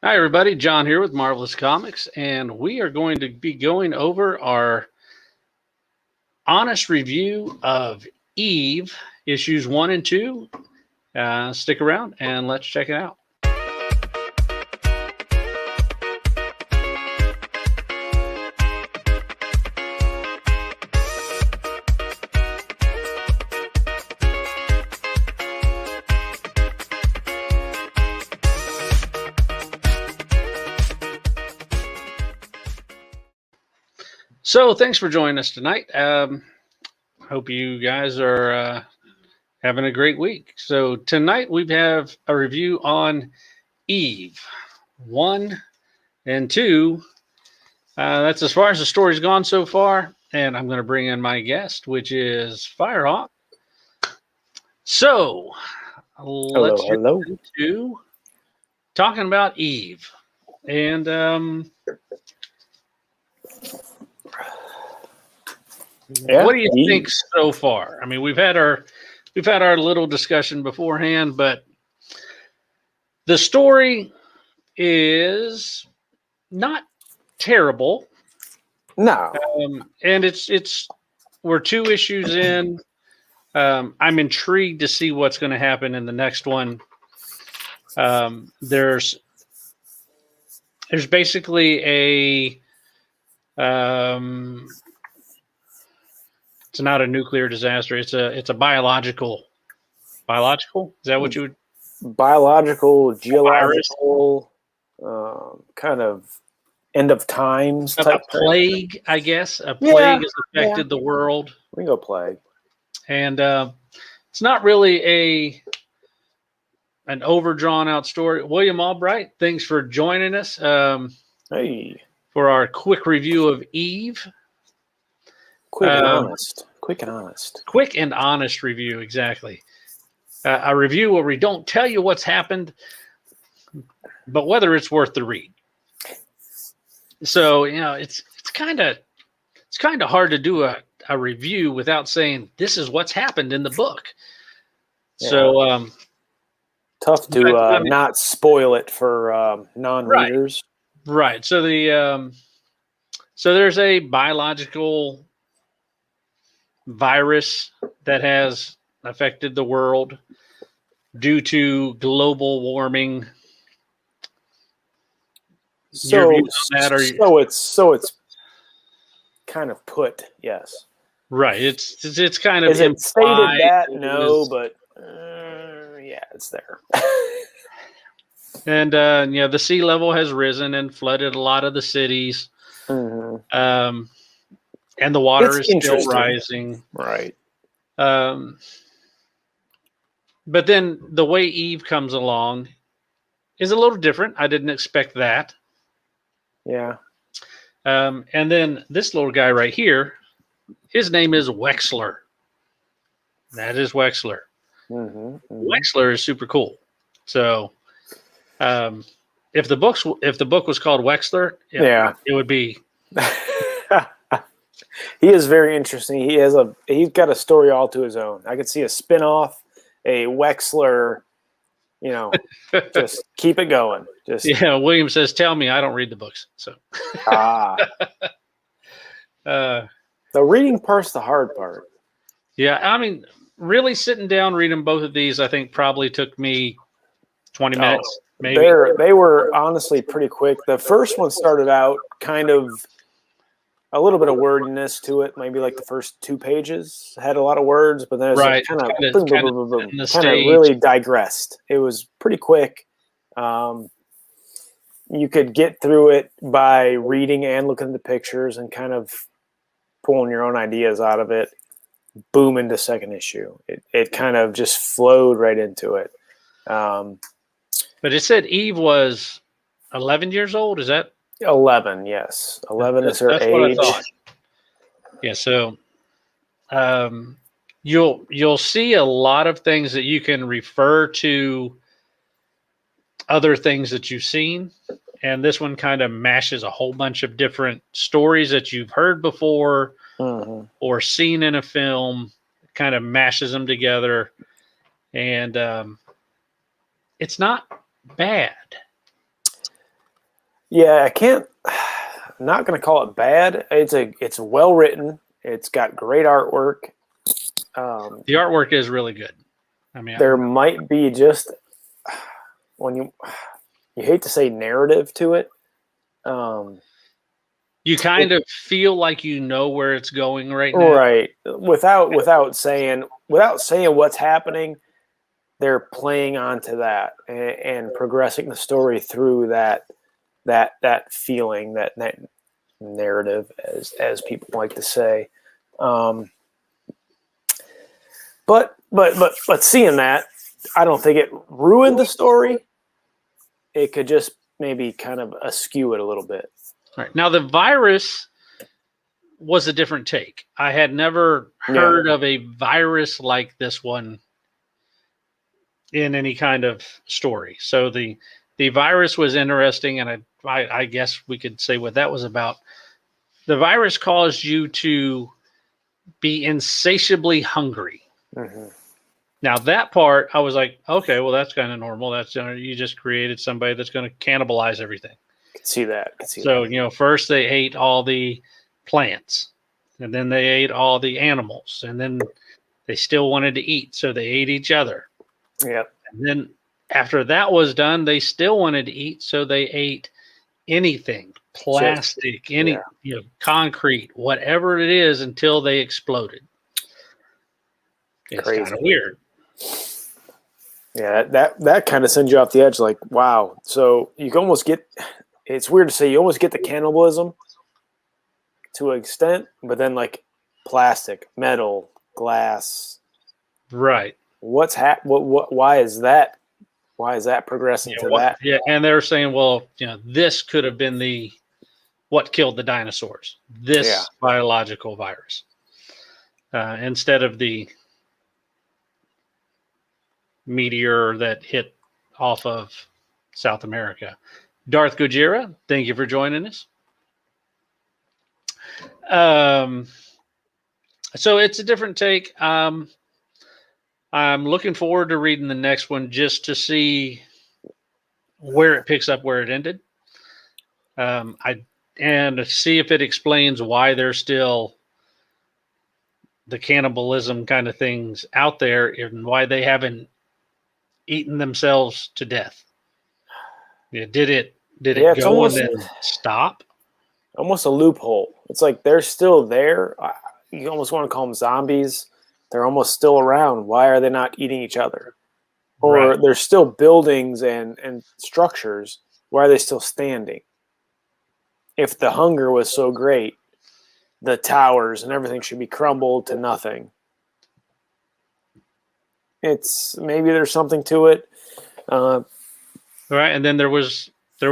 Hi, everybody. John here with Marvelous Comics, and we are going to be going over our honest review of Eve, issues 1 and 2. Stick around and let's check it out. So thanks for joining us tonight. Hope you guys are having a great week. So tonight we have a review on Eve 1 and 2. That's as far as the story's gone so far. And I'm going to bring in my guest, which is Firehawk. So let's get into talking about Eve. And what do you think so far? I mean, we've had our little discussion beforehand, but the story is not terrible. No. And we're 2 issues in. I'm intrigued to see what's going to happen in the next one. There's basically it's not a nuclear disaster. It's a biological. Biological? Is that what you would? Biological, geological, kind of end of times type a plague, thing. I guess. A plague has affected the world. We can go plague. And it's not really an overdrawn out story. William Albright, thanks for joining us. Hey. For our quick review of Eve. Quick and honest. Quick and honest review, exactly. A review where we don't tell you what's happened, but whether it's worth the read. So, it's kind of hard to do a review without saying this is what's happened in the book. Yeah. So tough to not spoil it for non-readers. Right. So so there's a biological virus that has affected the world due to global warming. So it's kind of put, yes. Right. It's kind of is it stated that? No, but yeah, it's there. And the sea level has risen and flooded a lot of the cities. Mm-hmm. And the water is still rising. Right. But then the way Eve comes along is a little different. I didn't expect that. Yeah. And then this little guy right here, his name is Wexler. That is Wexler. Mm-hmm. Wexler is super cool. So if the book was called Wexler, it would be. He is very interesting. He's got a story all to his own. I could see a spin-off, a Wexler, just keep it going. William says, "Tell me, I don't read the books." So the reading part's the hard part. Yeah, I mean, really sitting down reading both of these, I think probably took me 20 minutes. Maybe. They were honestly pretty quick. The first one started out kind of a little bit of wordiness to it. Maybe like the first 2 pages had a lot of words, but then it kind of really digressed. It was pretty quick. You could get through it by reading and looking at the pictures and kind of pulling your own ideas out of it. Boom into second issue. It kind of just flowed right into it. But it said Eve was 11 years old. Is that? 11, yes. 11 is her age. What I thought. Yeah, so you'll see a lot of things that you can refer to other things that you've seen, and this one kind of mashes a whole bunch of different stories that you've heard before or seen in a film, kind of mashes them together, and it's not bad. Yeah, I'm not going to call it bad. It's well written. It's got great artwork. The artwork is really good. I mean, there might be just when you hate to say narrative to it. You kind of feel like you know where it's going right now. Right. Without saying what's happening, they're playing onto that and progressing the story through that feeling, that narrative, as people like to say. But seeing that, I don't think it ruined the story. It could just maybe kind of askew it a little bit. Right. Now, the virus was a different take. I had never heard of a virus like this one in any kind of story. So the virus was interesting, and I guess we could say what that was about. The virus caused you to be insatiably hungry. Mm-hmm. Now that part, I was like, okay, well, that's kind of normal. That's you just created somebody that's going to cannibalize everything. I can see that. So, first they ate all the plants, and then they ate all the animals, and then they still wanted to eat, so they ate each other. Yep. And then after that was done, they still wanted to eat, so they ate anything, plastic, concrete, whatever it is, until they exploded. It's kind of weird. Yeah, that kind of sends you off the edge. Like, wow. So you can almost get. It's weird to say you almost get the cannibalism to an extent, but then like plastic, metal, glass. Right. What's why is that? Why is that progressing to that? Yeah, and they're saying, well, this could have been what killed the dinosaurs. This biological virus, instead of the meteor that hit off of South America. Darth Gojira, thank you for joining us. So it's a different take. I'm looking forward to reading the next one just to see where it picks up where it ended. And to see if it explains why there's still the cannibalism kind of things out there and why they haven't eaten themselves to death. Yeah, did it go almost, and then stop? Almost a loophole. It's like they're still there. You almost want to call them zombies. They're almost still around. Why are they not eating each other? Or there's still buildings and structures. Why are they still standing? If the hunger was so great, the towers and everything should be crumbled to nothing. It's maybe there's something to it. Right, and then there was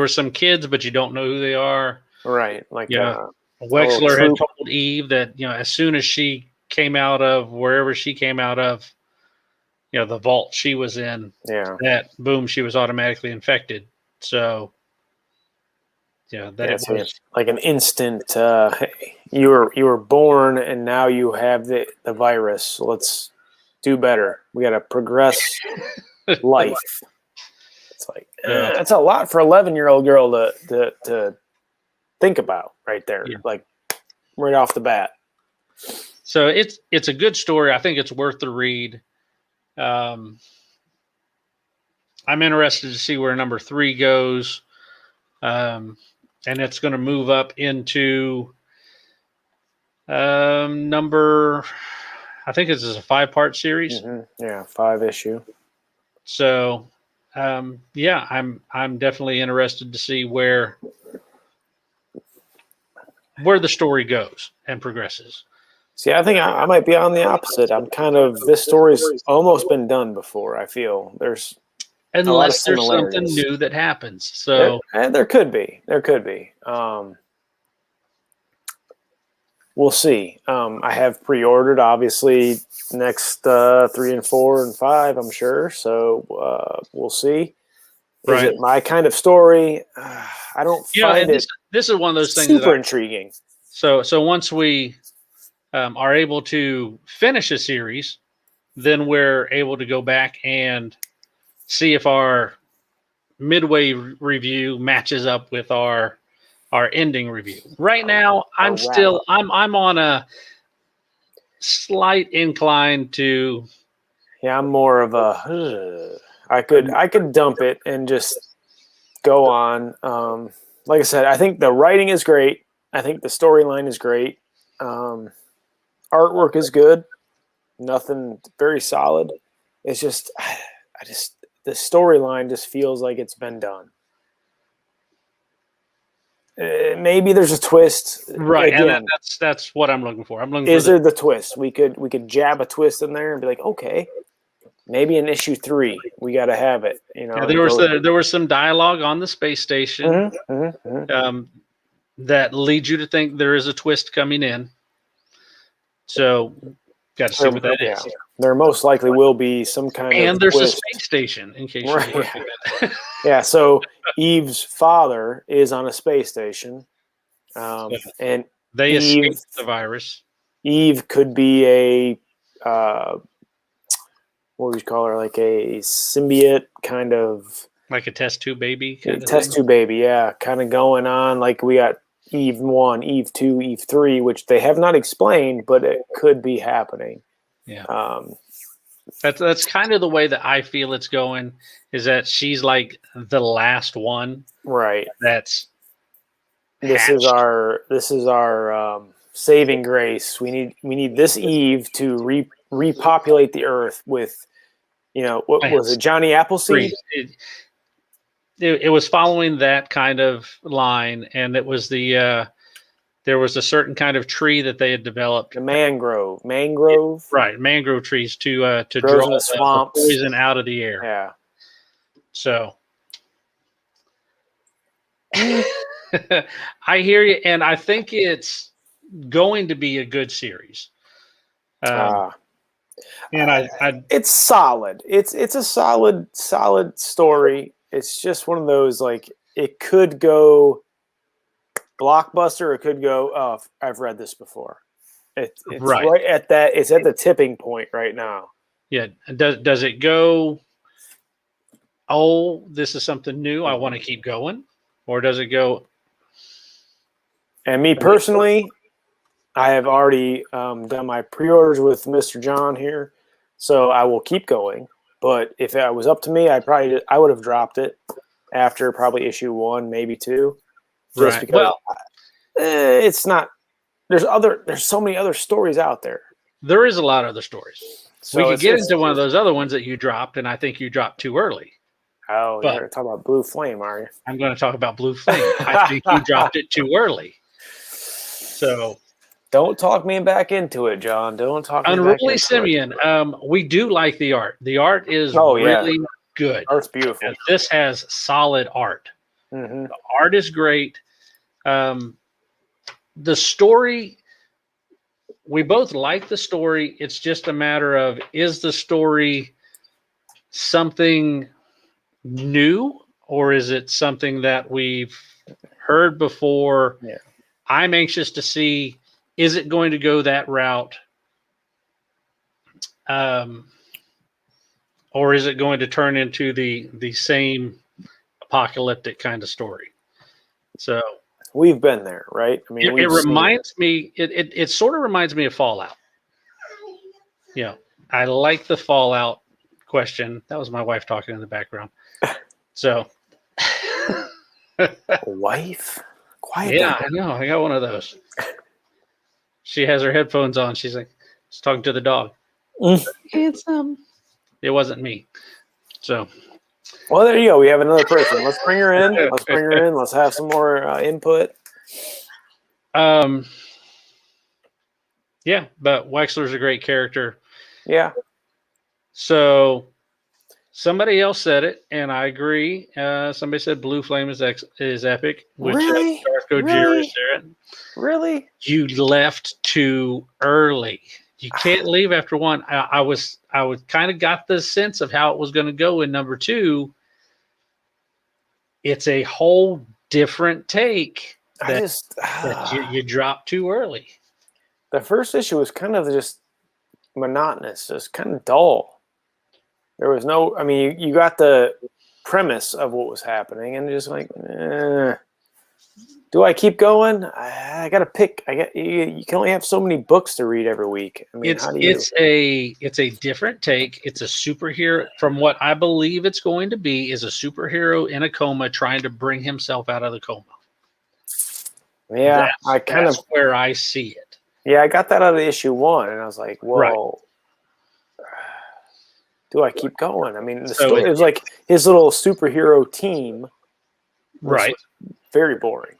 some kids, but you don't know who they are. Right, like Wexler had told Eve that as soon as she came out of wherever she came out of, the vault she was in, that boom, she was automatically infected. So, it was like an instant. You were born, and now you have the virus. Let's do better. We got to progress life. It's like it's a lot for 11-year-old girl to think about right there, like right off the bat. So it's a good story. I think it's worth the read. I'm interested to see where number 3 goes, and it's going to move up into number. I think this is a 5-part series. Mm-hmm. Yeah, 5 issue. So. I'm definitely interested to see where the story goes and progresses. See, I think I might be on the opposite. I'm kind of this story's almost been done before. I feel unless there's something new that happens. So there could be. We'll see. I have pre-ordered, obviously, next 3 and 4 and 5, I'm sure. So we'll see. Is it my kind of story? I don't find it. This is one of those things super intriguing. So once we are able to finish a series, then we're able to go back and see if our midway review matches up with our ending review. Right now, I'm on a slight incline to. Yeah, I'm more of a. I could dump it and just go on. Like I said, I think the writing is great. I think the storyline is great. Artwork is good. Nothing very solid. It's just, the storyline just feels like it's been done. Maybe there's a twist, right? Again, and that's what I'm looking for. I'm looking. Is there the twist? We could jab a twist in there and be like, okay, maybe in issue 3 we got to have it. You know, there was some dialogue on the space station that leads you to think there is a twist coming in. So, got to see what that is. There most likely will be some kind of and there's twist. A space station in case you're yeah. So Eve's father is on a space station, and they escaped the virus. Eve could be a what would you call her? Like a symbiote, kind of like a test tube baby. Tube baby, yeah, kind of going on. Like we got Eve 1, Eve 2, Eve 3, which they have not explained, but it could be happening. Yeah. That's kind of the way that I feel it's going, is that she's like the last one. Right. This is our saving grace. We need this Eve to repopulate the earth with, what was it, Johnny Appleseed? It was following that kind of line, and it was there was a certain kind of tree that they had developed. The mangrove, right? Mangrove trees to draw the poison out of the air. Yeah. So I hear you, and I think it's going to be a good series. And it's solid. It's a solid story. It's just one of those, like, it could go blockbuster. It could go, oh, I've read this before. It's right at that. It's at the tipping point right now. Yeah. Does it go, oh, this is something new, I want to keep going? Or does it go? And me personally, I have already done my pre-orders with Mr. John here, so I will keep going. But if it was up to me, I would have dropped it after probably issue 1, maybe 2. Just because it's not. There's so many other stories out there. There is a lot of other stories. So we could get into one of those other ones that you dropped, and I think you dropped too early. Oh, you're going to talk about Blue Flame, are you? I'm going to talk about Blue Flame. I think you dropped it too early. So don't talk me back into it, John. Don't talk me Unruly Simeon. We do like the art. The art is really good. Art's beautiful. And this has solid art. Mm-hmm. The art is great. The story, we both like the story. It's just a matter of, is the story something new, or is it something that we've heard before? Yeah. I'm anxious to see, is it going to go that route? Or is it going to turn into the same apocalyptic kind of story? So we've been there, right? I mean, it reminds me, it sort of reminds me of Fallout. I like the Fallout question. That was my wife talking in the background. So wife? Quiet down. I know. I got one of those. She has her headphones on. She's talking to the dog. Handsome. It wasn't me. So. Well, there you go. We have another person. Let's bring her in. Let's have some more input. Yeah, but Wexler's a great character. Yeah. So somebody else said it, and I agree. Somebody said Blue Flame is epic. Which really? Really? You left too early. You can't leave after 1. I kind of got the sense of how it was going to go in number 2. It's a whole different take that you dropped too early. The first issue was kind of just monotonous, just kind of dull. There was no, I mean, you got the premise of what was happening, and just like, do I keep going? I got to pick. You can only have so many books to read every week. I mean, it's a different take. It's a superhero. From what I believe it's going to be, is a superhero in a coma trying to bring himself out of the coma. Yeah, that's where I see it. Yeah, I got that out of issue 1, and I was like, well, do I keep going? I mean, the story was like his little superhero team. Right. Very boring.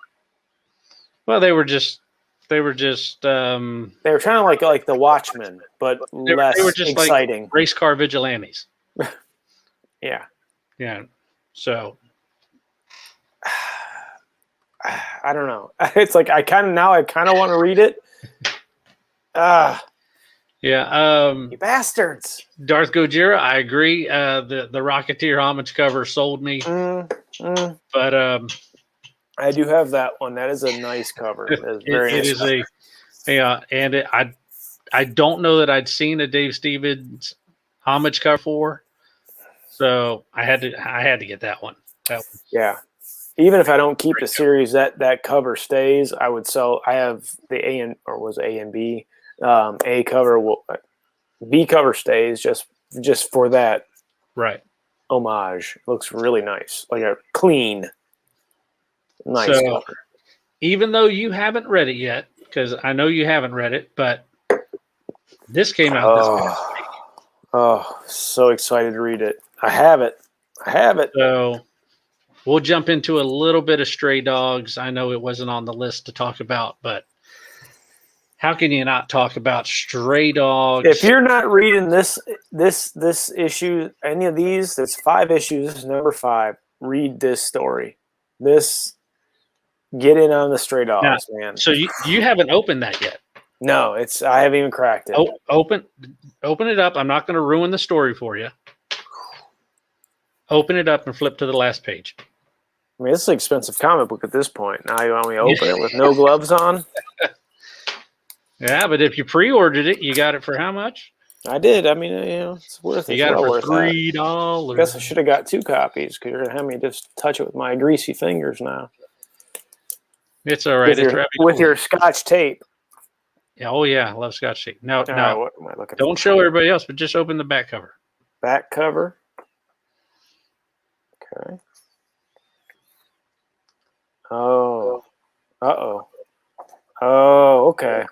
Well, they were just they were trying to like the Watchmen, but less they were just exciting. Like race car vigilantes. Yeah. So I don't know. It's like I kind of want to read it. You bastards. Darth Gojira, I agree. The Rocketeer homage cover sold me. But I do have that one. That is a nice cover. I don't know that I'd seen a Dave Stevens homage cover for, so I had to get that one. Yeah. Even if I don't keep the series, that cover stays. I would sell. I have the A and B. A cover B cover stays just for that homage. Looks really nice, like a clean, nice cover. Even though you haven't read it yet, because I know you haven't read it, but this came out this week. Oh, so excited to read it. I have it. So we'll jump into a little bit of Stray Dogs. I know it wasn't on the list to talk about, but how can you not talk about Stray Dogs? If you're not reading this issue, any of these, there's 5 issues. This is number 5. Read this story. Get in on the Stray Dogs, man. So you haven't opened that yet? No, I haven't even cracked it. Open it up. I'm not going to ruin the story for you. Open it up and flip to the last page. I mean, it's an expensive comic book at this point. Now you want me to open it with no gloves on? Yeah, but if you pre-ordered it, you got it for how much? I did. I mean, it's worth it. You got it for $3. I guess I should have got 2 copies because you're going to have me just touch it with my greasy fingers now. It's all right. With your Scotch tape. Yeah, oh, yeah. I love Scotch tape. Now, what am I looking don't show everybody else, but just open the back cover. Back cover. Okay. Oh. Uh-oh. Oh, okay.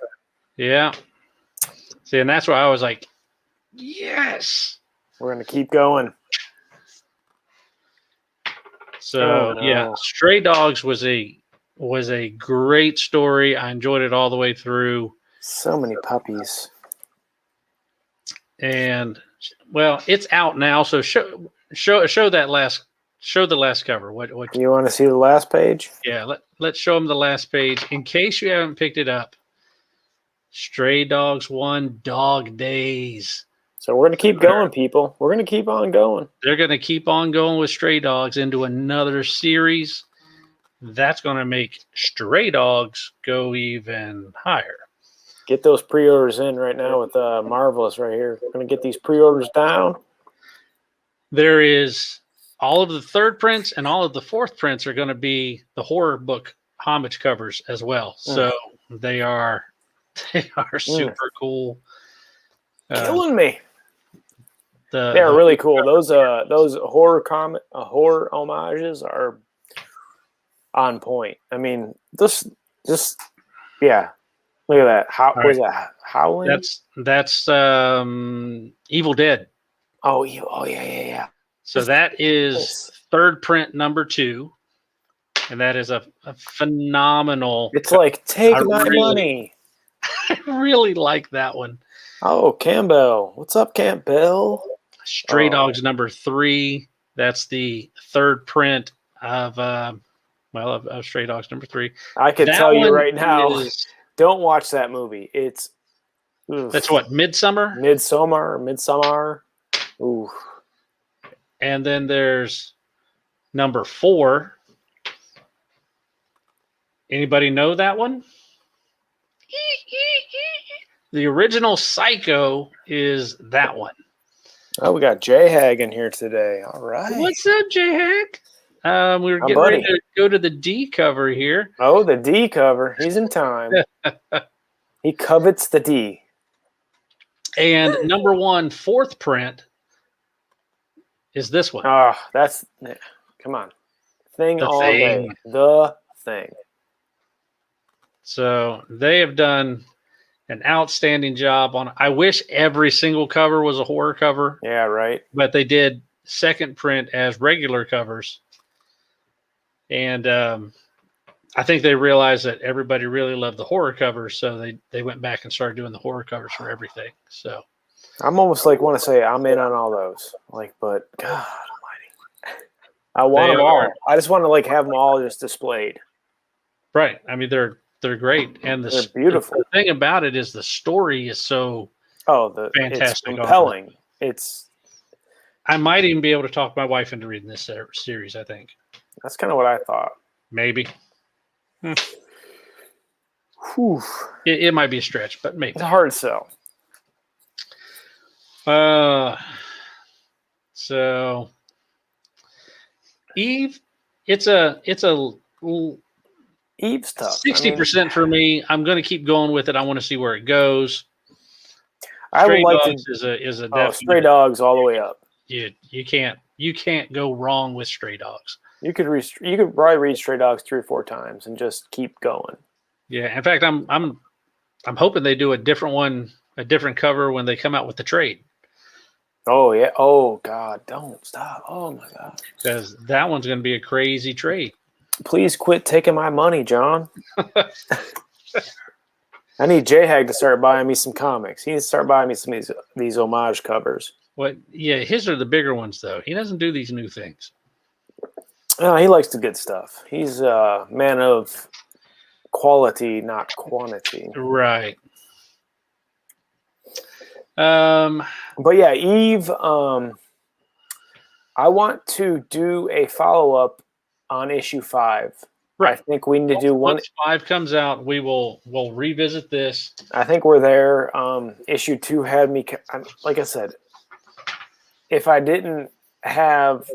Yeah. See, and that's why I was like, yes. We're going to keep going. So, yeah, Stray Dogs was a great story. I enjoyed it all the way through. So many puppies. And, well, it's out now, so show the last cover. What you want to see the last page? Yeah, let's show them the last page. In case you haven't picked it up, Stray Dogs 1 Dog Days. So we're going to keep going, people. We're going to keep on going. They're going to keep on going with Stray Dogs into another series. That's going to make Stray Dogs go even higher. Get those pre-orders in right now with Marvelous right here. We're going to get these pre-orders down. There is all of the 3rd prints and all of the 4th prints are going to be the horror book homage covers as well. So they are super cool. Killing me. They're really cool. Those horror homages are on point. I mean, just yeah. Look at that. What is that? Howling? That's Evil Dead. Oh yeah. So that is 3rd print number 2, and that is a phenomenal. It's like take my money. I really like that one. Oh, Campbell. What's up, Campbell? Stray Dogs number 3. That's the 3rd print of Stray Dogs number 3. I can tell you right now, don't watch that movie. That's what, Midsommar? Midsommar. Ooh. And then there's number 4. Anybody know that one? The original Psycho is that one. Oh, we got J-Hag in here today. All right. What's up, J-Hag? We were getting ready to go to the D cover here. Oh, the D cover. He's in time. He covets the D. And number 1, fourth print is this one. Oh, that's – come on. Thing all day. The Thing. So they have done an outstanding job on – I wish every single cover was a horror cover. Yeah, right. But they did second print as regular covers. And I think they realized that everybody really loved the horror covers, so they went back and started doing the horror covers for everything. So I'm almost like want to say I'm in on all those. Like, but God Almighty, I want them all. I just want to like have them all just displayed. Right. I mean, they're great, and they're beautiful. The thing about it is the story is so fantastic, it's compelling. I might even be able to talk my wife into reading this series. I think that's kind of what I thought. Maybe. It might be a stretch, but maybe. It's a hard sell. So Eve, it's a Eve's tough. 60% for me. I'm going to keep going with it. I want to see where it goes. Stray Dogs is a definite, Stray Dogs all the way up. You can't go wrong with Stray Dogs. You could probably read Stray Dogs 3 or 4 times and just keep going. Yeah, in fact, I'm hoping they do a different one, a different cover when they come out with the trade. Oh yeah. Oh God, don't stop. Oh my God. Because that one's going to be a crazy trade. Please quit taking my money, John. I need J-Hag to start buying me some comics. He needs to start buying me some of these homage covers. Well, yeah, his are the bigger ones though. He doesn't do these new things. He likes the good stuff. He's a man of quality, not quantity. Right. But yeah, Eve, I want to do a follow-up on issue 5. Right. I think we need to do one. Once 5 comes out, we'll revisit this. I think we're there. Issue 2 had me, like I said, if I didn't have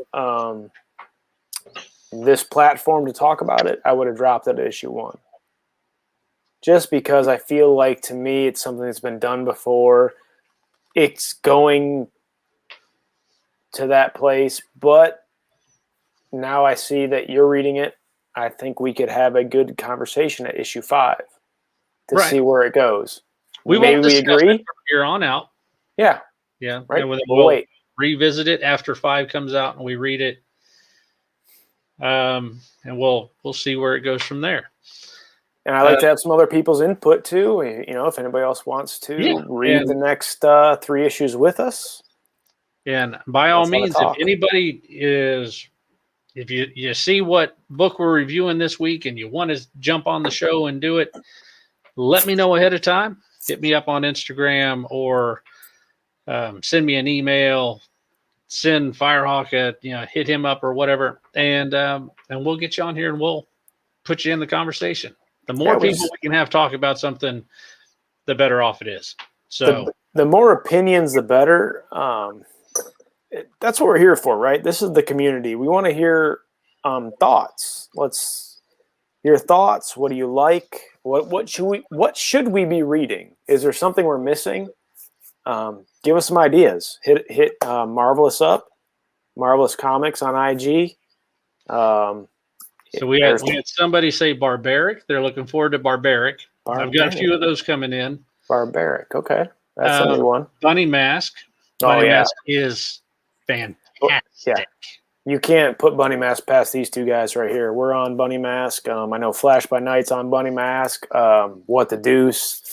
this platform to talk about it, I would have dropped it at issue 1. Just because I feel like, to me, it's something that's been done before. It's going to that place, but now I see that you're reading it. I think we could have a good conversation at issue 5 to see where it goes. Maybe we agree from here on out. Yeah. Yeah. Right. And we'll revisit it after 5 comes out and we read it. And we'll see where it goes from there. And I like to have some other people's input too. You know, if anybody else wants to read the next 3 issues with us. And by all means, if anybody if you see what book we're reviewing this week and you want to jump on the show and do it, let me know ahead of time. Hit me up on Instagram or send me an email. Send Firehawk hit him up or whatever, and we'll get you on here and we'll put you in the conversation. The more people we can have talk about something, the better off it is. So the more opinions, the better. That's what we're here for, right? This is the community. We want to hear thoughts. Let's hear thoughts. What do you like? What should we be reading? Is there something we're missing? Give us some ideas. Hit Marvelous up, Marvelous Comics on IG. So we had somebody say Barbaric. They're looking forward to Barbaric. I've got a few of those coming in. Barbaric, okay, that's a new one. Bunny Mask. Bunny Mask is fantastic. Yeah, you can't put Bunny Mask past these 2 guys right here. We're on Bunny Mask. I know Flash by Night's on Bunny Mask. What the Deuce.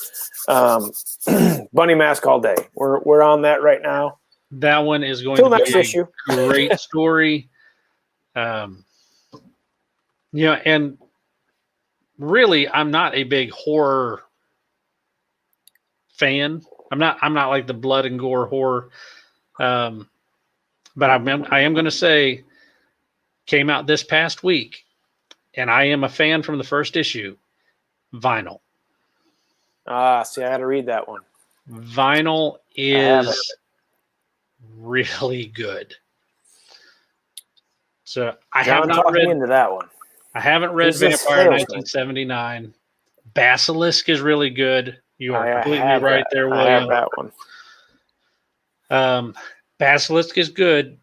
Bunny Mask all day. We're on that right now. That one is going to be issue. A great story. And really, I'm not a big horror fan. I'm not like the blood and gore horror. But I am going to say, came out this past week, and I am a fan from the first issue. Vinyl. See, I got to read that one. Vinyl is really good. So I John, have not read into that one. I haven't read Vampire 1979. Basilisk is really good. You are completely right there, William. I have that one. Basilisk is good,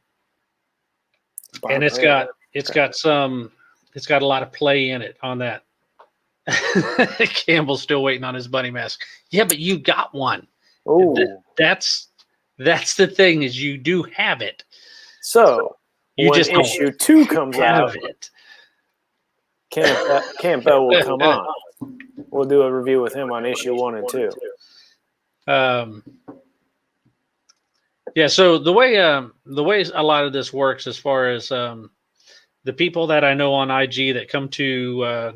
and it's got a lot of play in it on that. Campbell's still waiting on his bunny mask. Yeah, but you got one. Oh, that's the thing, is you do have it. So you when just issue 2 comes out, Campbell will come on. We'll do a review with him on issue 1 and 2. Yeah. So the way a lot of this works, as far as the people that I know on IG that come to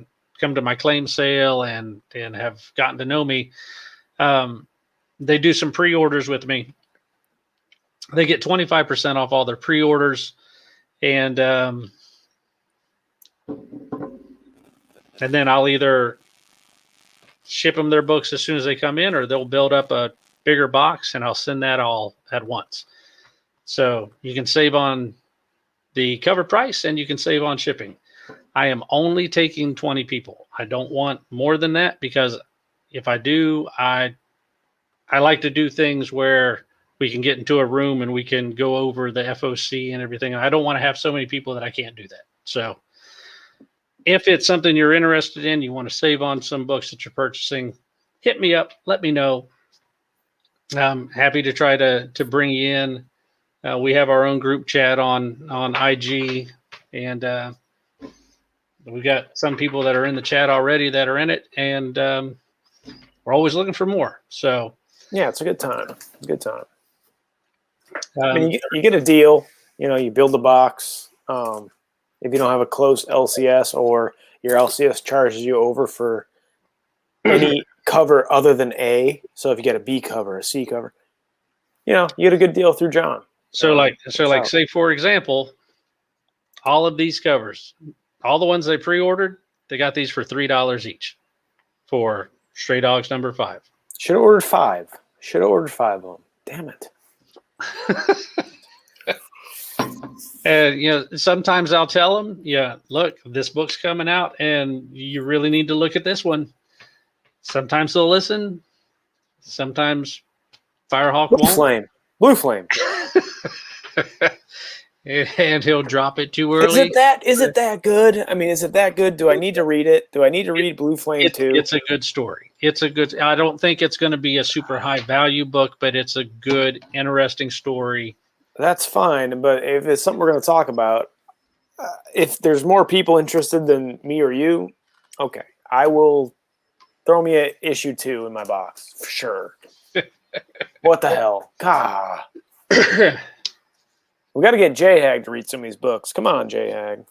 my claim sale and have gotten to know me, they do some pre-orders with me. They get 25% off all their pre-orders, and then I'll either ship them their books as soon as they come in, or they'll build up a bigger box and I'll send that all at once. So you can save on the cover price and you can save on shipping. I am only taking 20 people. I don't want more than that, because if I do, I like to do things where we can get into a room and we can go over the FOC and everything. I don't want to have so many people that I can't do that. So if it's something you're interested in, you want to save on some books that you're purchasing, hit me up, let me know. I'm happy to try to bring you in. We have our own group chat on IG, and we've got some people that are in the chat already that are in it, and we're always looking for more. So yeah, it's a good time. I mean, you get a deal. You build the box. If you don't have a close LCS, or your LCS charges you over for any cover other than A, so if you get a B cover, a C cover, you get a good deal through John. So say for example, all of these covers, all the ones they pre-ordered, they got these for $3 each for Stray Dogs number 5. Should have ordered 5. Should have ordered 5 of them. Damn it. And sometimes I'll tell them, look, this book's coming out and you really need to look at this one. Sometimes they'll listen. Sometimes Firehawk won't. Blue Flame. And he'll drop it too early. Is it that good? I mean, is it that good? Do I need to read it? Do I need to read Blue Flame too? It's a good story. I don't think it's going to be a super high value book, but it's a good, interesting story. That's fine. But if it's something we're going to talk about, if there's more people interested than me or you, okay, I will throw me an issue 2 in my box for sure. What the hell? God. We got to get J-Hag to read some of these books. Come on, J-Hag.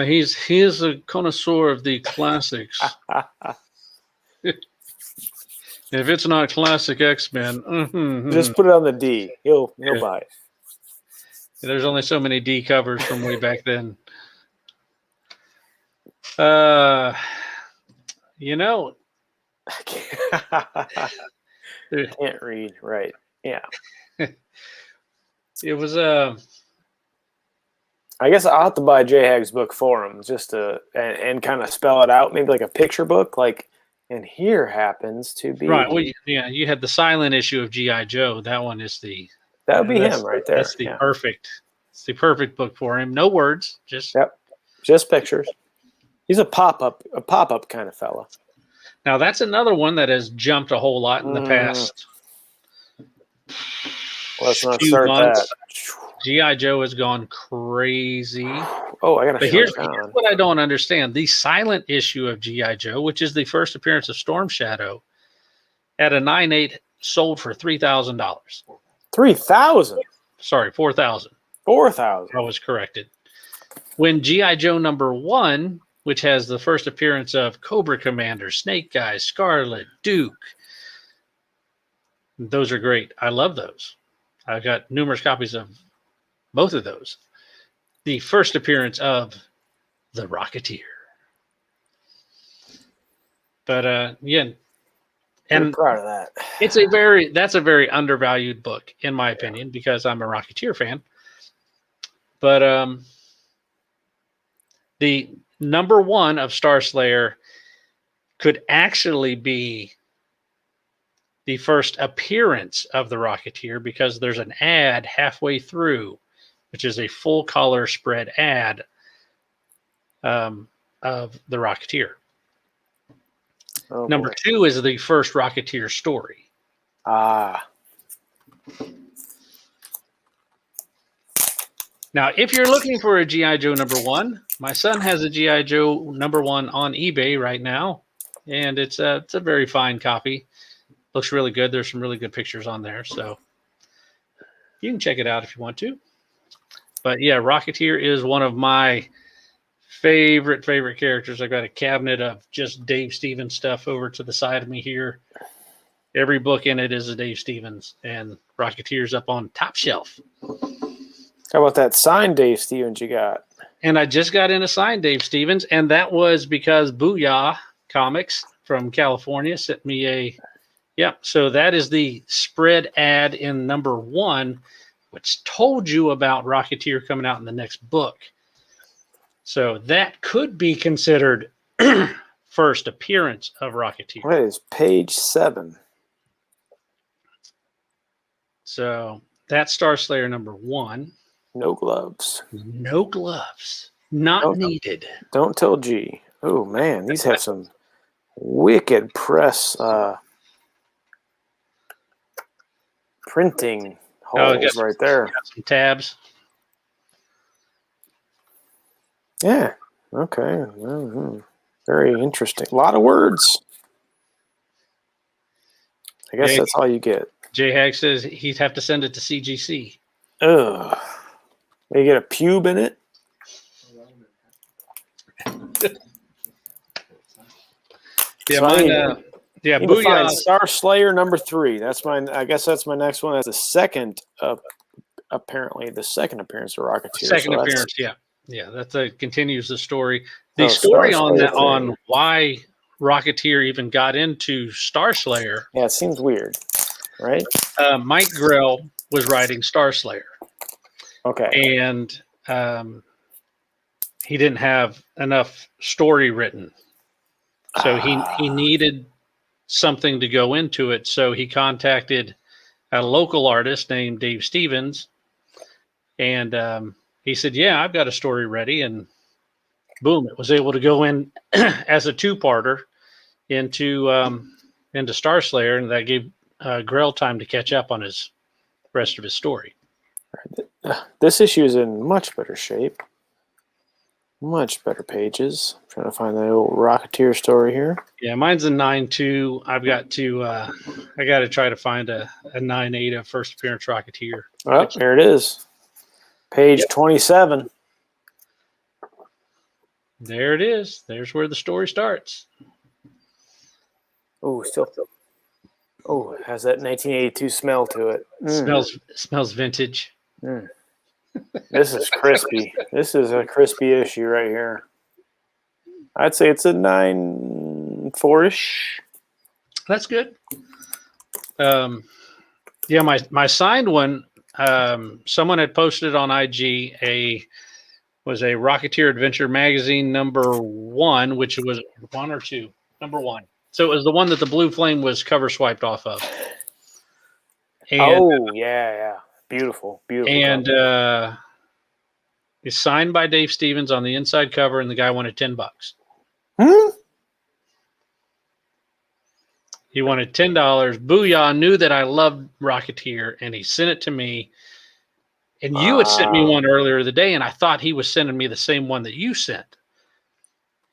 He is a connoisseur of the classics. If it's not classic X-Men, just put it on the D. He'll buy it. There's only so many D covers from way back then. I can't read, right? Yeah. It was I guess I'll have to buy J-Hag's book for him just to and kind of spell it out, maybe like a picture book, like, and here happens to be right. Well, you had the silent issue of G.I. Joe. That one is that would be him right there. That's perfect. It's the perfect book for him. No words, just pictures. He's a pop-up kind of fella. Now that's another one that has jumped a whole lot in the past. Let's not start that. G.I. Joe has gone crazy. Oh, I got to. But here's what I don't understand: the silent issue of G.I. Joe, which is the first appearance of Storm Shadow, at a 9.8, sold for $3,000. 3,000. Sorry, 4,000. 4,000. I was corrected. When G.I. Joe number 1, which has the first appearance of Cobra Commander, Snake Eyes, Scarlet, Duke. Those are great. I love those. I've got numerous copies of both of those. The first appearance of the Rocketeer. But And I'm proud of that. That's a very undervalued book, in my opinion, because I'm a Rocketeer fan. But the number 1 of Star Slayer could actually be the first appearance of the Rocketeer, because there's an ad halfway through, which is a full color spread ad of the Rocketeer. Oh, number boy. 2 is the first Rocketeer story. Ah. Now, if you're looking for a G.I. Joe number 1, my son has a G.I. Joe number 1 on eBay right now, and it's a very fine copy. Looks really good. There's some really good pictures on there, so you can check it out if you want to. But yeah, Rocketeer is one of my favorite characters. I've got a cabinet of just Dave Stevens stuff over to the side of me here. Every book in it is a Dave Stevens, and Rocketeer's up on top shelf. How about that signed Dave Stevens you got? And I just got in a signed Dave Stevens, and that was because Booyah Comics from California sent me a. Yep. So that is the spread ad in number 1, which told you about Rocketeer coming out in the next book. So that could be considered first appearance of Rocketeer. What is page 7? So that's Star Slayer number 1. No gloves. No gloves. Not needed. Don't tell G. Oh, man. These have some wicked press printing holes right there. Got some tabs. Yeah. Okay. Mm-hmm. Very interesting. A lot of words. I guess that's all you get. J-Hag says he'd have to send it to CGC. Ugh. They get a pube in it? Yeah, so mine, yeah, Booyah. Star Slayer number 3. That's mine. I guess that's my next one. That's the second apparently the second appearance of Rocketeer. Second appearance, yeah. Yeah, that continues the story. The story on why Rocketeer even got into Star Slayer. Yeah, it seems weird, right? Mike Grell was writing Star Slayer. Okay. And he didn't have enough story written. So he needed something to go into it. So he contacted a local artist named Dave Stevens. And he said, yeah, I've got a story ready. And boom, it was able to go in as a 2-parter into Star Slayer. And that gave Grell time to catch up on his rest of his story. This issue is in much better shape. Much better pages. I'm trying to find that old Rocketeer story here. Yeah, mine's a 9.2. I've got to I got to try to find a 9.8 of first appearance Rocketeer. Oh, there it is. Page 27. There it is. There's where the story starts. Oh, still. Oh, it has that 1982 smell to it. Smells vintage. Mm. This is crispy. This is a crispy issue right here. I'd say it's a 9.4-ish. That's good. Yeah, my signed one. Someone had posted on IG was a Rocketeer Adventure magazine number 1, which was 1 or 2. Number 1. So it was the one that the blue flame was cover swiped off of. And, yeah. Beautiful. And it's signed by Dave Stevens on the inside cover, and the guy wanted $10. He wanted $10. Booyah knew that I loved Rocketeer, and he sent it to me. And you had sent me one earlier the day, and I thought he was sending me the same one that you sent.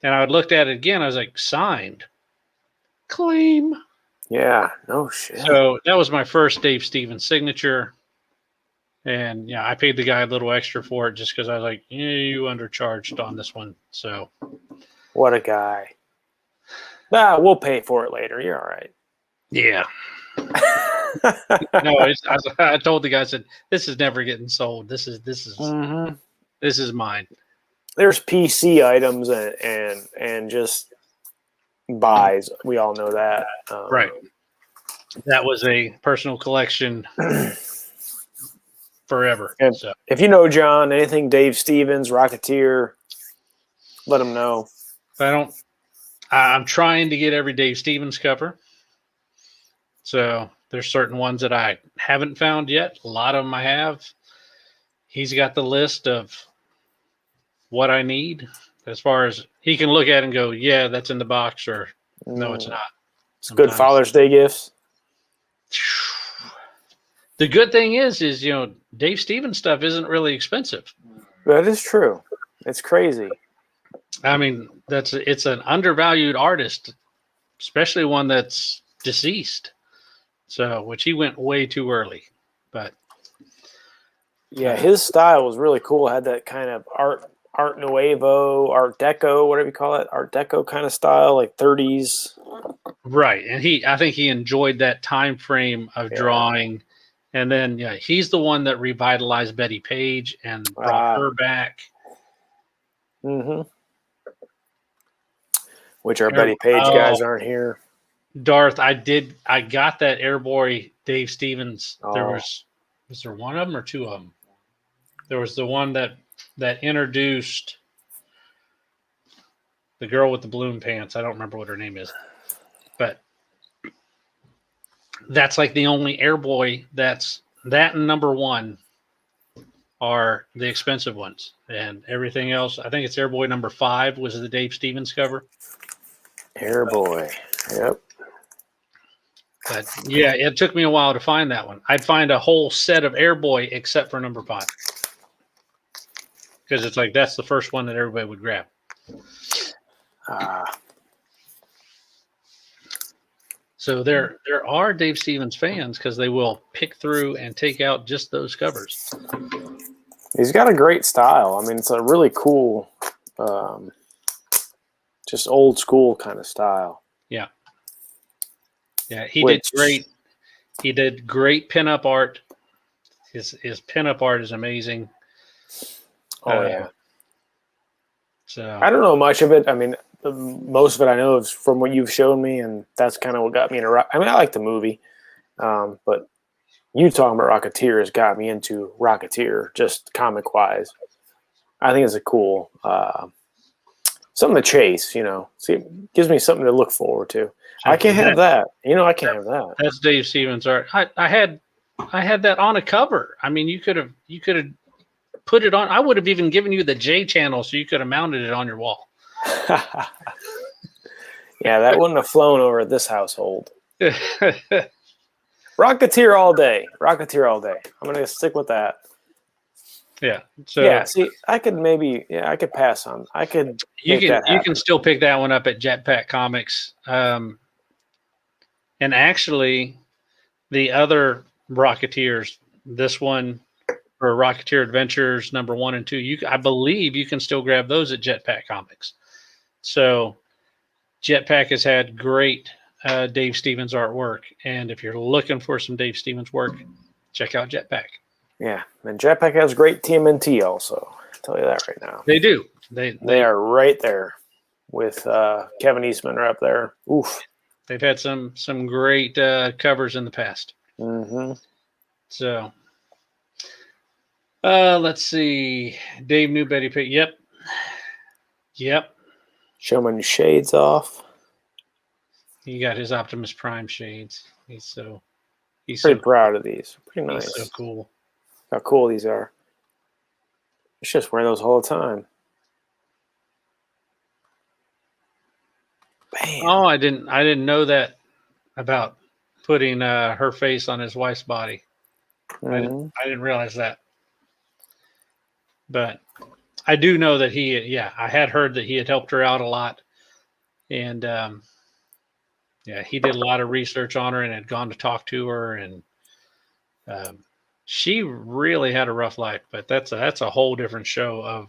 And I looked at it again. I was like, signed. Claim. Yeah, no shit. So that was my first Dave Stevens signature. And yeah, I paid the guy a little extra for it just because I was like, yeah, you undercharged on this one. So what a guy. We'll pay for it later. You're all right. Yeah. No, I told the guy, I said, this is never getting sold. This is mine. There's PC items and just buys. We all know that. Right. That was a personal collection forever. And so if you know John, anything Dave Stevens, Rocketeer, let him know. I'm trying to get every Dave Stevens cover. So there's certain ones that I haven't found yet. A lot of them I have. He's got the list of what I need as far as he can look at and go, yeah, that's in the box, or no, it's not. It's good Father's Day gifts. The good thing is Dave Stevens stuff isn't really expensive. That is true. It's crazy. I mean, it's an undervalued artist, especially one that's deceased. So, which he went way too early, but yeah, his style was really cool. It had that kind of Art Nouveau, Art Deco, whatever you call it, Art Deco kind of style, like 30s. Right, and I think he enjoyed that time frame of drawing, and then he's the one that revitalized Betty Page and brought her back. Mm-hmm. Which our Betty Page guys aren't here. Darth, I got that Airboy Dave Stevens. Was there one of them or two of them? There was the one that introduced the girl with the balloon pants. I don't remember what her name is, but that's like the only Airboy that and number one are the expensive ones, and everything else. I think it's Airboy number 5 was the Dave Stevens cover. Airboy, yep. But yeah, it took me a while to find that one. I'd find a whole set of Airboy except for number 5. Because it's like that's the first one that everybody would grab. So there are Dave Stevens fans because they will pick through and take out just those covers. He's got a great style. I mean, it's a really cool, just old school kind of style. Yeah. Yeah, he did great. He did great pinup art. His pinup art is amazing. Oh yeah. So I don't know much of it. I mean, most of it I know is from what you've shown me, and that's kind of what got me into rock. I mean, I like the movie, but you talking about Rocketeer has got me into Rocketeer, just comic wise. I think it's a cool something to chase. See, it gives me something to look forward to. I can't have that. I can't have that. That's Dave Stevens art. I had that on a cover. I mean, you could have put it on. I would have even given you the J channel so you could have mounted it on your wall. Yeah, that wouldn't have flown over at this household. Rocketeer all day. Rocketeer all day. I'm going to stick with that. Yeah. So yeah, see, I could pass on. You can still pick that one up at Jetpack Comics. And actually the other Rocketeers, this one for Rocketeer Adventures number 1 and 2, I believe you can still grab those at Jetpack Comics. So Jetpack has had great Dave Stevens artwork, and if you're looking for some Dave Stevens work, check out Jetpack. Yeah, and Jetpack has great TMNT also. I'll tell you that right now. They do. They are right there with Kevin Eastman right up there. Oof. They've had some great covers in the past. Mm-hmm. So let's see. Dave knew Betty Page. Yep. Showman shades off. He got his Optimus Prime shades. He's pretty proud of these. Pretty nice. He's so cool. How cool these are. I should just wear those all the time. Bam. Oh, I didn't know that about putting her face on his wife's body. Mm-hmm. I didn't realize that. But I do know that I had heard that he had helped her out a lot. And he did a lot of research on her and had gone to talk to her, and she really had a rough life. But that's a whole different show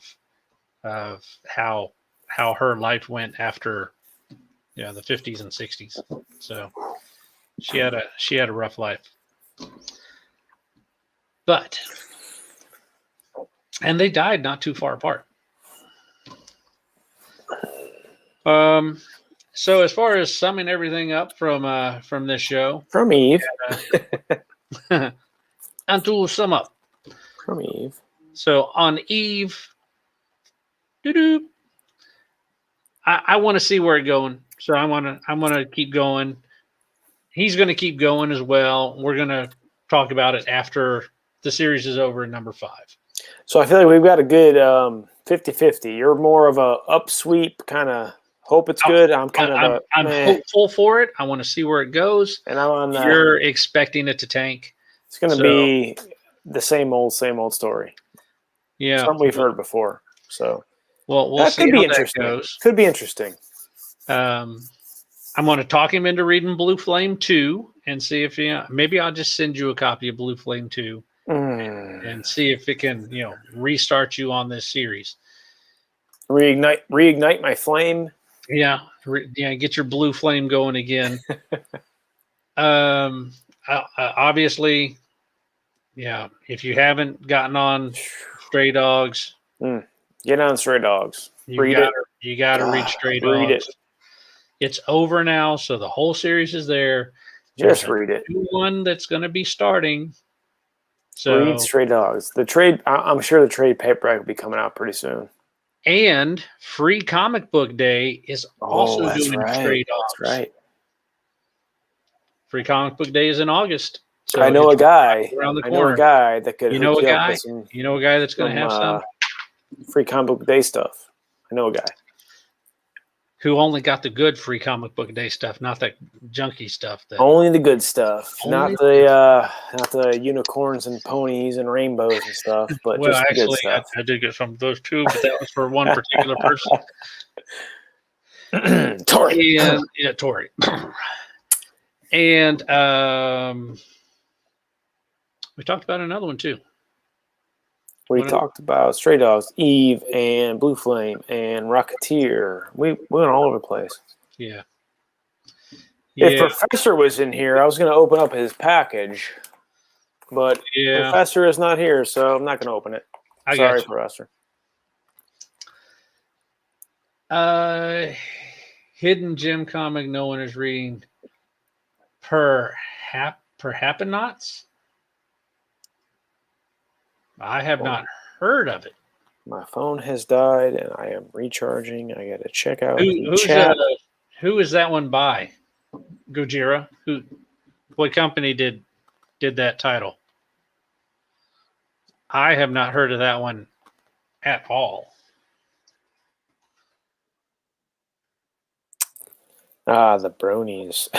of how her life went after the 50s and 60s. So she had a rough life. And they died not too far apart. So as far as summing everything up from this show, from Eve, and to sum up from Eve. So on Eve, I want to see where it's going. So I want to keep going. He's going to keep going as well. We're going to talk about it after the series is over in number 5. So I feel like we've got a good 50-50. You're more of a upsweep kind of hope it's good. I'm hopeful for it. I want to see where it goes. And I'm on. You're expecting it to tank. It's going to be the same old story. Yeah, something we've heard before. So, we'll that see could be how interesting. That goes. Could be interesting. I'm going to talk him into reading Blue Flame 2 and see if maybe I'll just send you a copy of Blue Flame 2 and see if it can restart you on this series. Reignite my flame. Yeah, get your blue flame going again. Obviously, if you haven't gotten on Stray Dogs, get on Stray Dogs. You got to read Stray Dogs. Read it. It's over now, so the whole series is there. Just read it. New one that's going to be starting. So read Stray Dogs. The trade. I'm sure the trade paperback will be coming out pretty soon. And Free Comic Book Day is also doing Stray Dogs. That's right. Free Comic Book Day is in August. So I know a guy. Around the corner. I know a guy that could. You know a guy that's going to have some Free Comic Book Day stuff. I know a guy who only got the good Free Comic Book Day stuff, not that junky stuff. Only the good stuff, not the unicorns and ponies and rainbows and stuff. But just the good stuff. I did get some of those too, but that was for one particular person. Tori. Tori. And we talked about another one too. We talked about Stray Dogs, Eve, and Blue Flame, and Rocketeer. We went all over the place. Yeah. If Professor was in here, I was going to open up his package, but Professor is not here, so I'm not going to open it. Sorry, Professor. Hidden Gem comic no one is reading. Perhapanauts? I have not heard of it. My phone has died, and I am recharging. I got to check out the chat. Who is that one by? Gojira? What company did that title? I have not heard of that one at all. The bronies.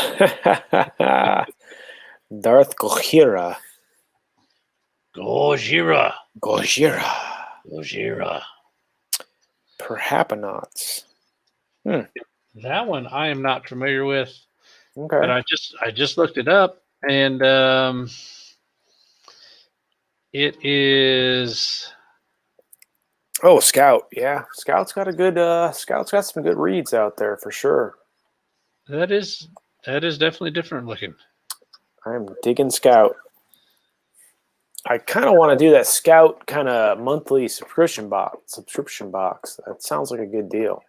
Darth Gojira. Gojira. Perhapanauts. That one I am not familiar with. Okay. But I just looked it up, and it is. Oh, Scout. Yeah, Scout's got some good reads out there for sure. That is definitely different looking. I'm digging Scout. I kind of want to do that Scout kind of monthly subscription box. That sounds like a good deal.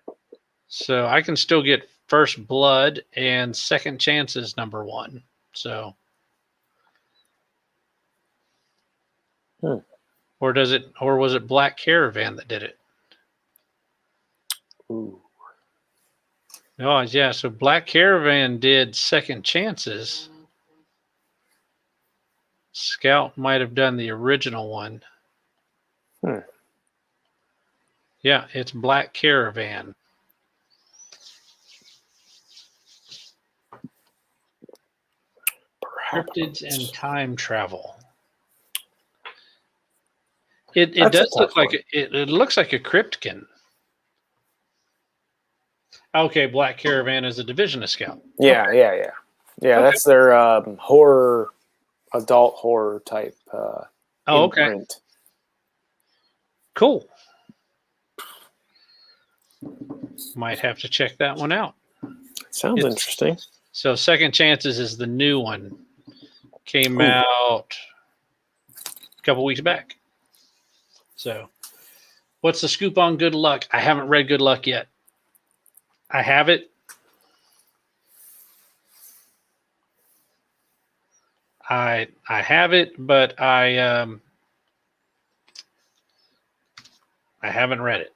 So I can still get First Blood and Second Chances #1. So, or was it Black Caravan that did it? Ooh. Oh yeah, so Black Caravan did Second Chances. Scout might have done the original one. Yeah, it's Black Caravan. Cryptids and time travel. It does look like it looks like a Cryptkin. Okay, Black Caravan is a division of Scout. Yeah. Okay. That's their adult horror type. Okay. Imprint. Cool. Might have to check that one out. Sounds interesting. So Second Chances is the new one. Came out a couple weeks back. So what's the scoop on Good Luck? I haven't read Good Luck yet. I have it. I have it, but I haven't read it.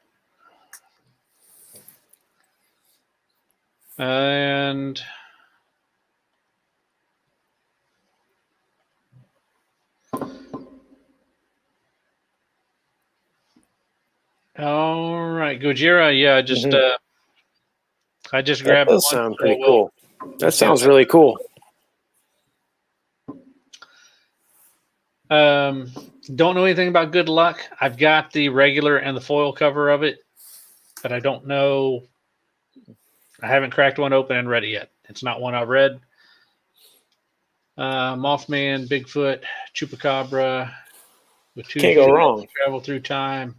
And all right, Gojira. Yeah, I just grabbed. That does sound pretty cool. That sounds really cool. Don't know anything about Good Luck. I've got the regular and the foil cover of it, but I don't know. I haven't cracked one open and read it yet. It's not one I've read. Mothman, Bigfoot, Chupacabra, with two Can't go wrong. Travel through time.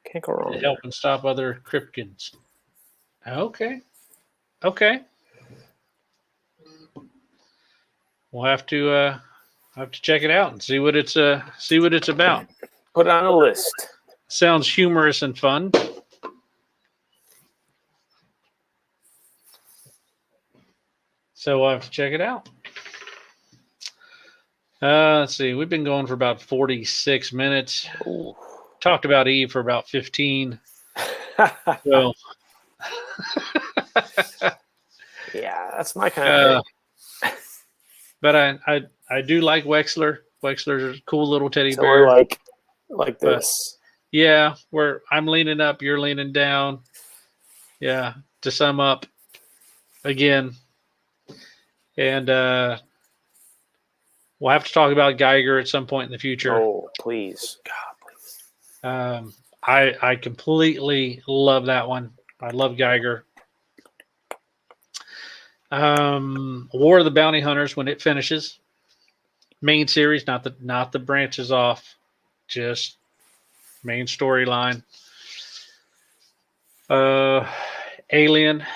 Can't go wrong. To help and stop other cryptids. Okay. We'll have to check it out and see what it's about. Put it on a list. Sounds humorous and fun. So we'll have to check it out. Let's see. We've been going for about 46 minutes. Ooh. Talked about Eve for about 15. So. Yeah, that's my kind of thing. But I do like Wexler. Wexler's a cool little teddy bear. Like this. Yeah, where I'm leaning up, you're leaning down. Yeah, to sum up again. And we'll have to talk about Geiger at some point in the future. Oh, please. God, please. I completely love that one. I love Geiger. War of the Bounty Hunters when it finishes. Main series, not the branches off, just main storyline. Alien.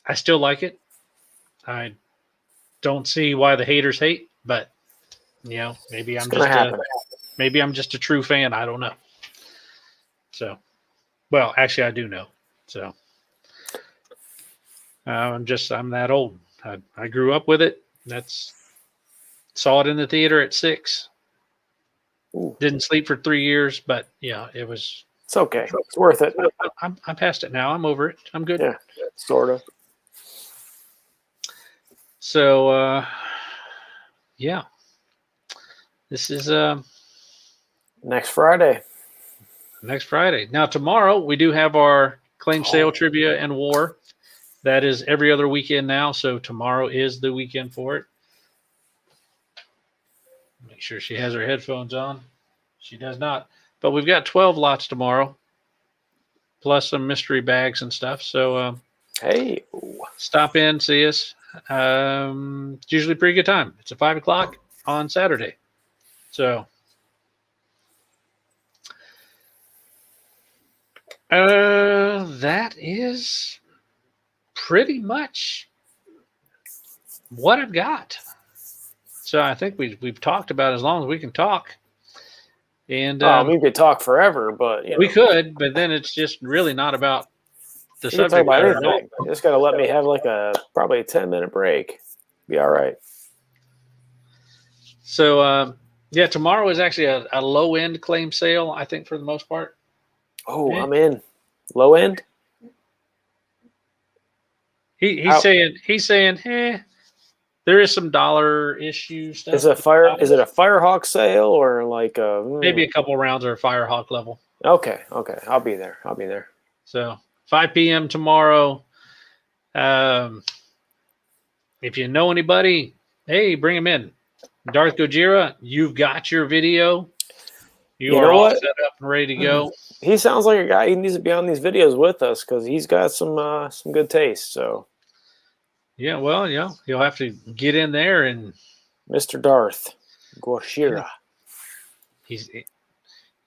I still like it. I don't see why the haters hate, but maybe I'm just a true fan. I don't know. So, well, actually, I do know. So, I'm that old. I grew up with it. Saw it in the theater at 6. Ooh. Didn't sleep for 3 years, but it was. It's okay. It's worth it. I'm past it now. I'm over it. I'm good. Yeah, sort of. So, yeah. This is next Friday. Now, tomorrow we do have our claim sale trivia and war. That is every other weekend now. So tomorrow is the weekend for it. Make sure she has her headphones on. She does not. But we've got 12 lots tomorrow, plus some mystery bags and stuff. So, hey, stop in, see us. It's usually a pretty good time. It's at 5 o'clock on Saturday. So, that is pretty much what I've got. So I think we've talked about as long as we can talk. And we could talk forever, but we could, but then it's just really not about the subject. Talk about anything. You just got to let me have probably a 10-minute break. Be all right. So tomorrow is actually a low end claim sale, I think, for the most part. Oh, I'm in. Low end. He's saying, there is some dollar issue stuff. Is it a Firehawk sale or maybe a couple rounds or a Firehawk level? Okay. I'll be there. So 5 p.m. tomorrow. If you know anybody, hey, bring them in. Darth Gojira, you've got your video. You are all set up and ready to go. He sounds like a guy who needs to be on these videos with us because he's got some good taste. So. Yeah, well, you'll have to get in there and Mr. Darth Gojira. He's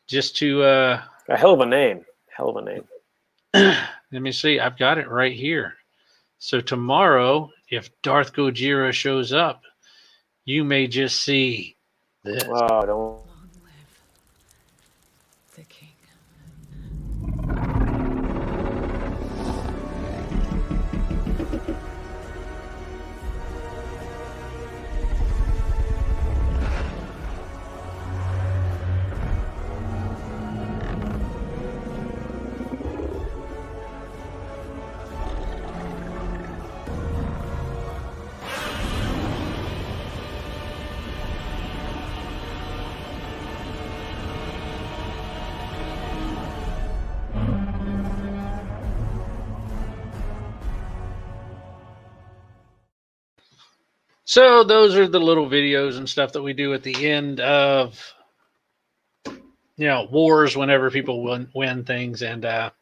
just to a hell of a name. Let me see. I've got it right here. So tomorrow, if Darth Gojira shows up, you may just see this. Oh, don't. So those are the little videos and stuff that we do at the end of, wars whenever people win things. And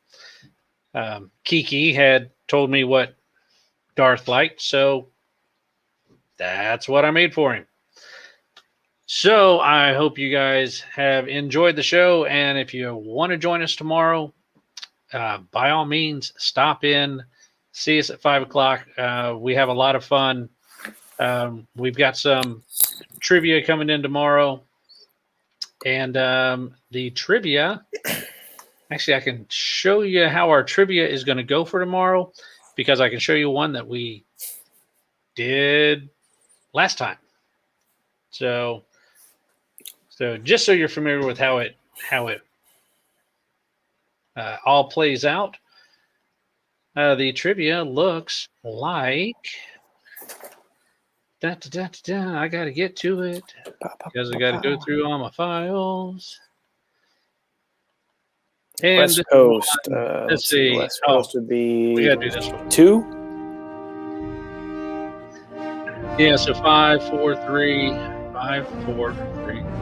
Kiki had told me what Darth liked, so that's what I made for him. So I hope you guys have enjoyed the show, and if you want to join us tomorrow, by all means, stop in, see us at 5 o'clock. We have a lot of fun. We've got some trivia coming in tomorrow, and the trivia, actually, I can show you how our trivia is going to go for tomorrow, because I can show you one that we did last time. So just so you're familiar with how it all plays out, the trivia looks like I got to get to it because I got to go through all my files. And West Coast. Let's see. West Coast would be. We got to do this one. 2. Yeah. So 5, 4, 3,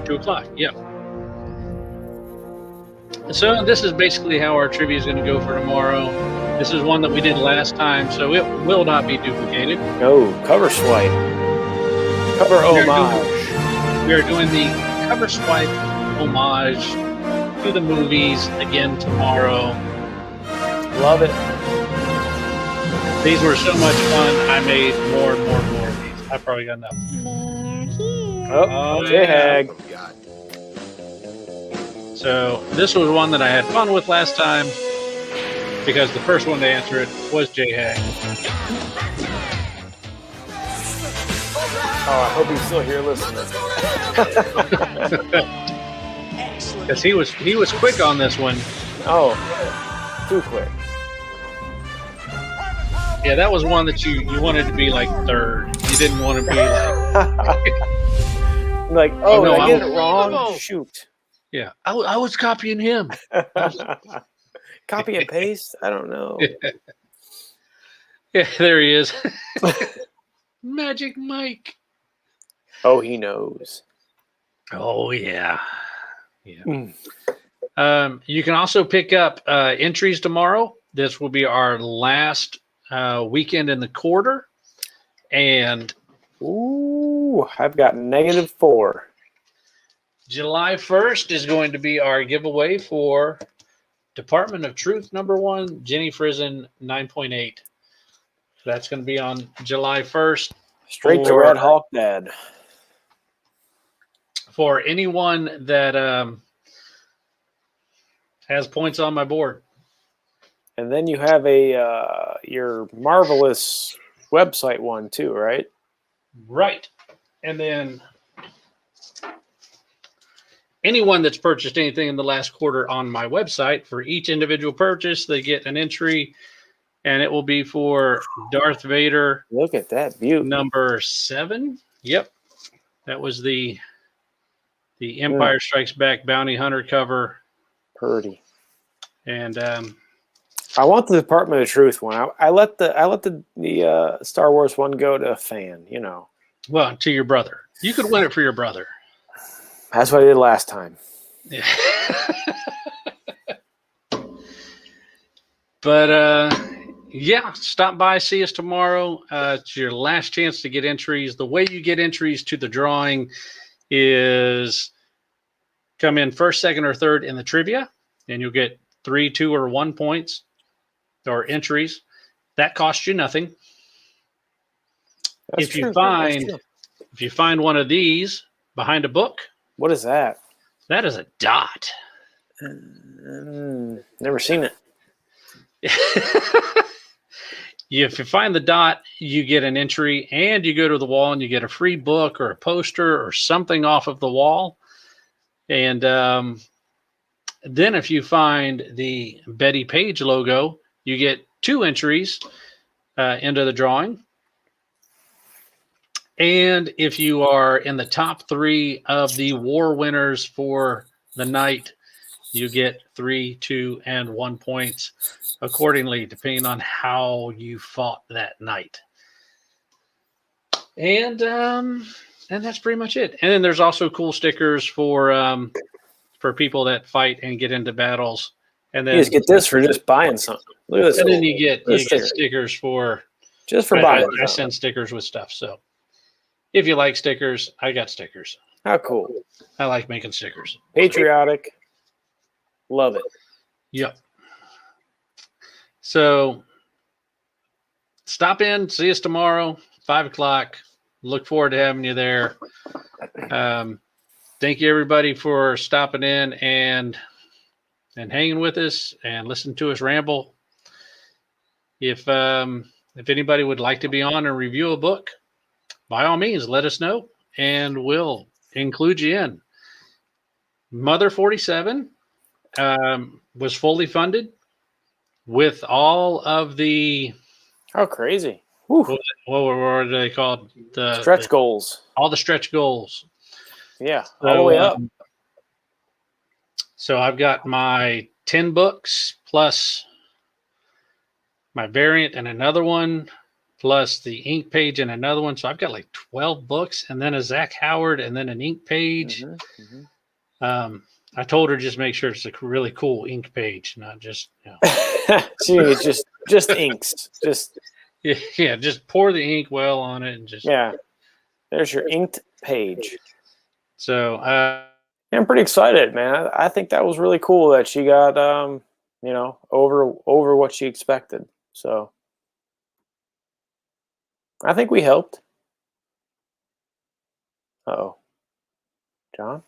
2 o'clock. Yep. So this is basically how our trivia is going to go for tomorrow. This is one that we did last time, so it will not be duplicated. Oh, cover swipe. Cover homage. We are doing the cover swipe homage to the movies again tomorrow. Love it. These were so much fun. I made more of these. I probably got enough. Oh, J-Hag. So this was one that I had fun with last time because the first one to answer it was J-Hag. Oh, I hope he's still here listening. Because he was quick on this one. Oh, too quick. Yeah, that was one that you wanted to be like third. You didn't want to be like, oh, no, I get it wrong? Oh. Shoot. Yeah, I was copying him. Copy and paste? I don't know. Yeah, there he is. Magic Mike. Oh, he knows. Oh, yeah. You can also pick up entries tomorrow. This will be our last weekend in the quarter. And I've got -4. July 1st is going to be our giveaway for Department of Truth #1, Jenny Frizen 9.8. So that's going to be on July 1st. Straight to Red Hawk Dad. For anyone that has points on my board. And then you have your marvelous website one too, right? Right. And then anyone that's purchased anything in the last quarter on my website, for each individual purchase, they get an entry, and it will be for Darth Vader. Look at that view. #7. Yep. That was the Empire Strikes Back Bounty Hunter cover. Purdy. And I want the Department of Truth one. I let the Star Wars one go to a fan, Well, to your brother. You could win it for your brother. That's what I did last time. Yeah. But yeah, stop by, see us tomorrow. It's your last chance to get entries. The way you get entries to the drawing is come in first, second, or third in the trivia, and you'll get 3, 2, or 1 points or entries. That costs you nothing. That's if true. you find one of these behind a book, what is that? That is a dot. Never seen it. If you find the dot, you get an entry, and you go to the wall and you get a free book or a poster or something off of the wall. And then if you find the Betty Page logo, you get 2 entries into the drawing. And if you are in the top 3 of the war winners for the night, you get 3, 2, and 1 points accordingly, depending on how you fought that night. And that's pretty much it. And then there's also cool stickers for people that fight and get into battles. And then you just get this for just buying something. Look at this. And then you get stickers for just for buying. I send stickers with stuff. So if you like stickers, I got stickers. How cool. I like making stickers. Patriotic. Love it. Yep. So stop in, see us tomorrow, 5:00. Look forward to having you there. Thank you everybody for stopping in and hanging with us and listening to us ramble. If anybody would like to be on and review a book, by all means, let us know and we'll include you in. Mother 47 was fully funded with all of the crazy. What were they called? The stretch goals. All the stretch goals. Yeah, all the way up. So I've got my 10 books plus my variant and another one, plus the ink page and another one. So I've got like 12 books and then a Zach Howard and then an ink page. I told her just make sure it's a really cool ink page, not just, Jeez, just inks. Yeah, just pour the ink well on it and just. Yeah, there's your inked page. So I'm pretty excited, man. I think that was really cool that she got, over what she expected. So I think we helped. Uh-oh. John?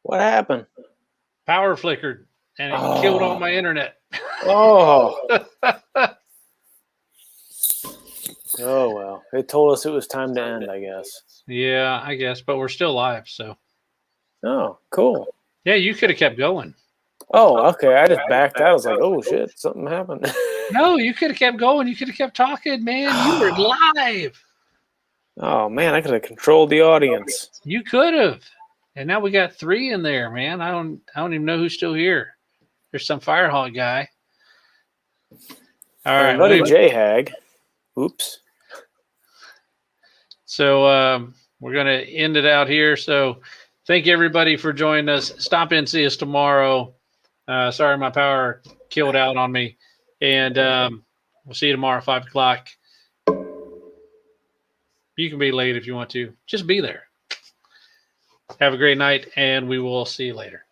What happened? Power flickered and it killed all my internet. Oh. Oh, well. It told us it was time to end, I guess. Yeah, I guess, but we're still live, so. Oh, cool. Yeah, you could have kept going. Oh, okay. I just backed out. I was like, oh, shit, something happened. No, you could have kept going. You could have kept talking, man. You were live. Oh, man, I could have controlled the audience. You could have. And now we got 3 in there, man. I don't even know who's still here. There's some Firehawk guy. All right. Buddy J-Hag. Oops. So we're going to end it out here. So thank you, everybody, for joining us. Stop in, see us tomorrow. Sorry, my power killed out on me. And we'll see you tomorrow at 5 o'clock. You can be late if you want to. Just be there. Have a great night, and we will see you later.